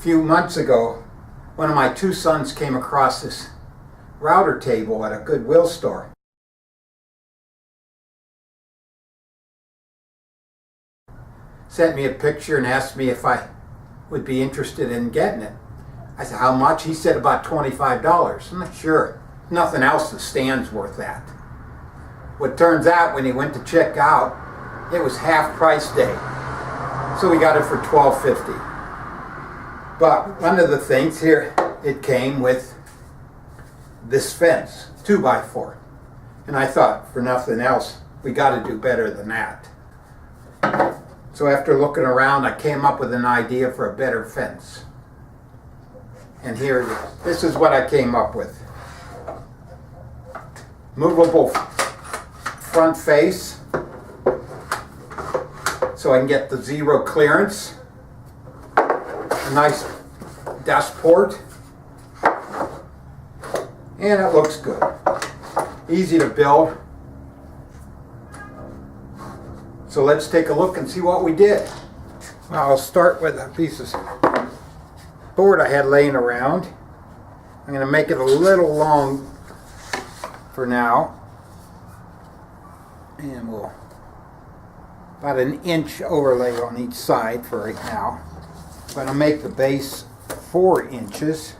few months ago, one of my two sons came across this router table at a Goodwill store. Sent me a picture and asked me if I would be interested in getting it. I said, how much? He said about $25. I'm not sure. Nothing else that stands worth that. What turns out, when he went to check out, it was half price day. So we got it for $12.50. But one of the things here, it came with this fence, 2x4. And I thought, for nothing else, we got to do better than that. So after looking around, I came up with an idea for a better fence. And here it is. This is what I came up with. Movable front face, so I can get the zero clearance. A nice dust port. And it looks good. Easy to build. So let's take a look and see what we did. Well, I'll start with a piece of board I had laying around. I'm going to make it a little long for now. And we'll about an inch overlay on each side for right now. I'm going to make the base 4 inches.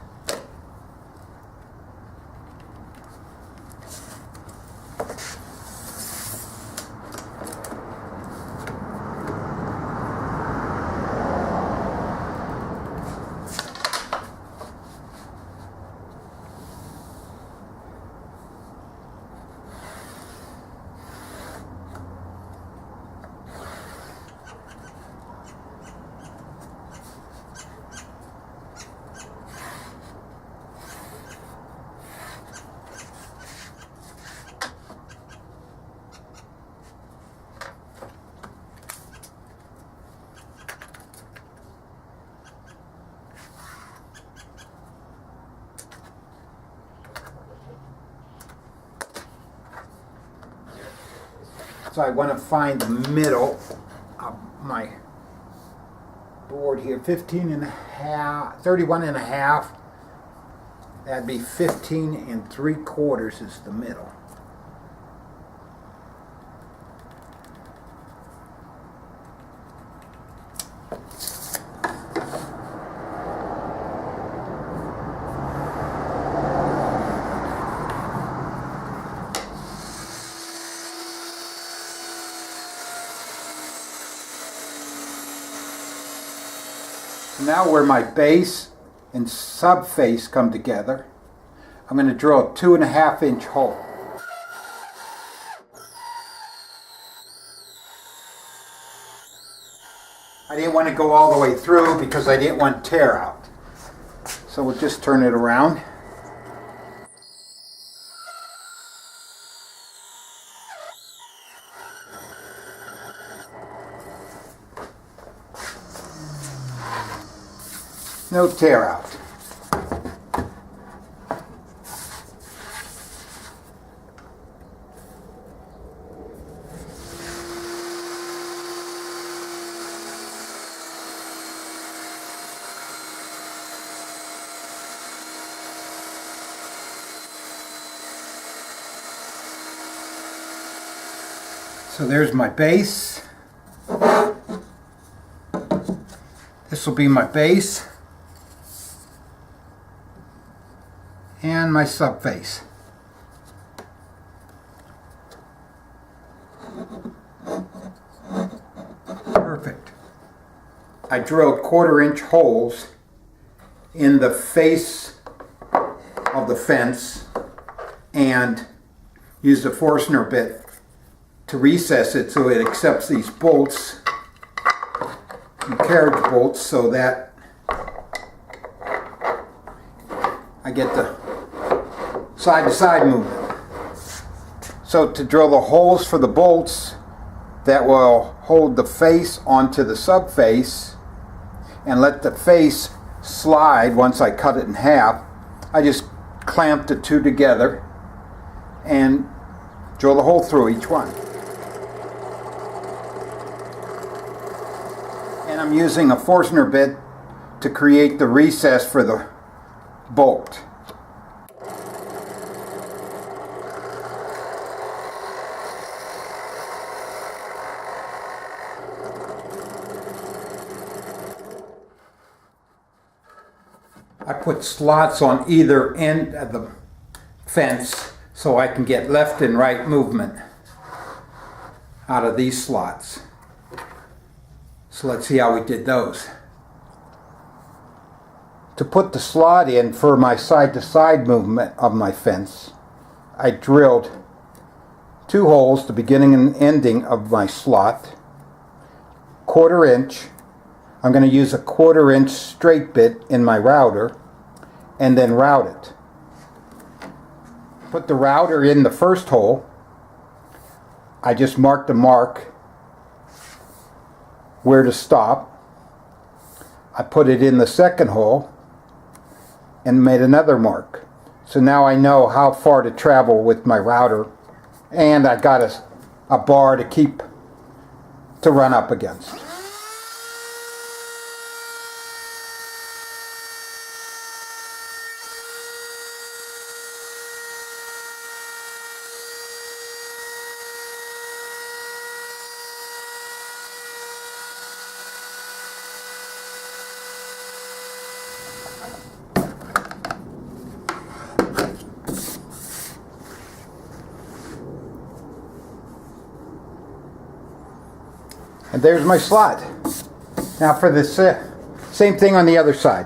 So I want to find the middle of my board here, 31 and a half. That'd be 15 3/4 is the middle. Now where my base and subface come together, I'm going to drill a 2.5 inch hole. I didn't want to go all the way through because I didn't want tear out. So we'll just turn it around. No tear out. So there's my base. This will be my base. And my subface. Perfect. I drilled 1/4 inch holes in the face of the fence and used a Forstner bit to recess it so it accepts these bolts, and carriage bolts, so that I get the side-to-side movement. So to drill the holes for the bolts that will hold the face onto the subface and let the face slide once I cut it in half, I just clamp the two together and drill the hole through each one. And I'm using a Forstner bit to create the recess for the bolt. I put slots on either end of the fence so I can get left and right movement out of these slots. So let's see how we did those. To put the slot in for my side-to-side movement of my fence, I drilled 2 holes, the beginning and ending of my slot, 1/4 inch. I'm going to use a 1/4 inch straight bit in my router and then route it. Put the router in the first hole. I just marked a mark where to stop. I put it in the second hole and made another mark. So now I know how far to travel with my router, and I got a bar to run up against. And there's my slot. Now for this same thing on the other side.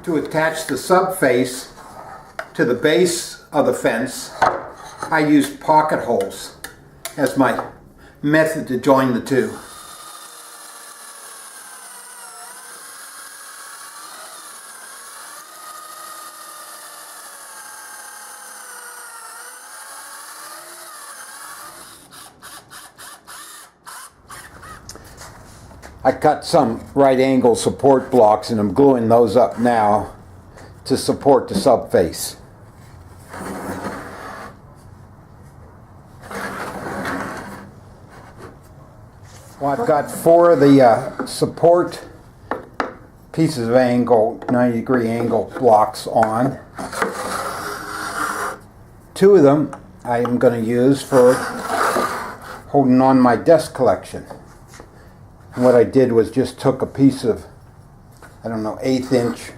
To attach the subface to the base of the fence, I used pocket holes as my method to join the two. I cut some right angle support blocks and I'm gluing those up now to support the subface. Well, I've got 4 of the support pieces of 90-degree angle blocks on. 2 of them I am going to use for holding on my desk collection. And what I did was just took a piece of, 1/8 inch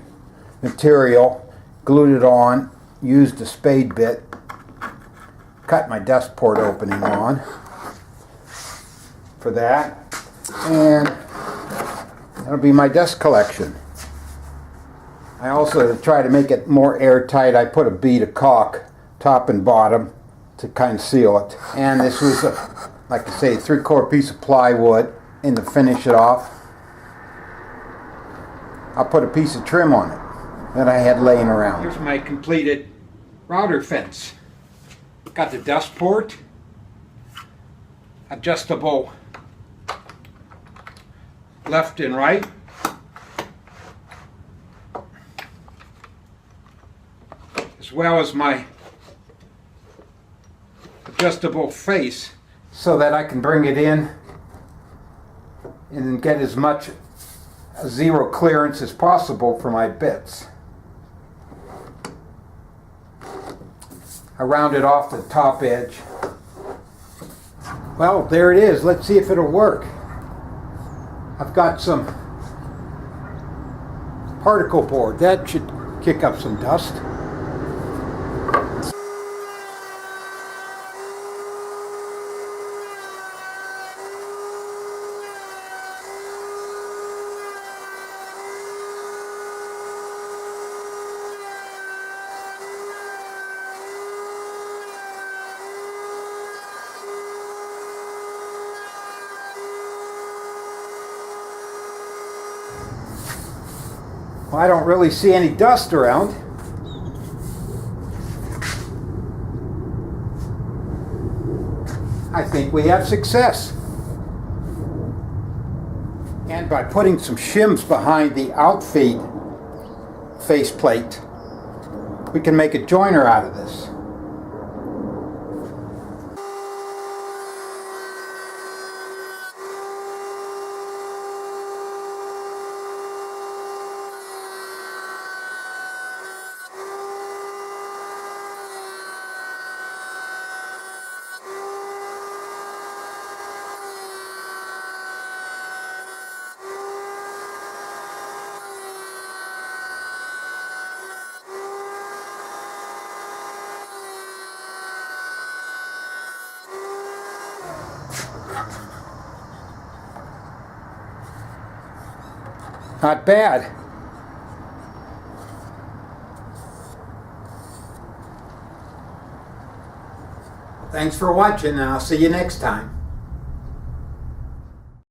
material, glued it on, used a spade bit, cut my desk port opening on for that, and that'll be my desk collection. I also, to try to make it more airtight, I put a bead of caulk top and bottom to kind of seal it. And this was, like I say, 3/4 piece of plywood. And to finish it off, I'll put a piece of trim on it that I had laying around. Here's my completed router fence. Got the dust port, adjustable left and right, as well as my adjustable face so that I can bring it in and get as much zero clearance as possible for my bits. I rounded off the top edge. Well, there it is. Let's see if it'll work. I've got some particle board. That should kick up some dust. Well, I don't really see any dust around. I think we have success. And by putting some shims behind the outfeed faceplate, we can make a joiner out of this. Not bad. Thanks for watching, and I'll see you next time.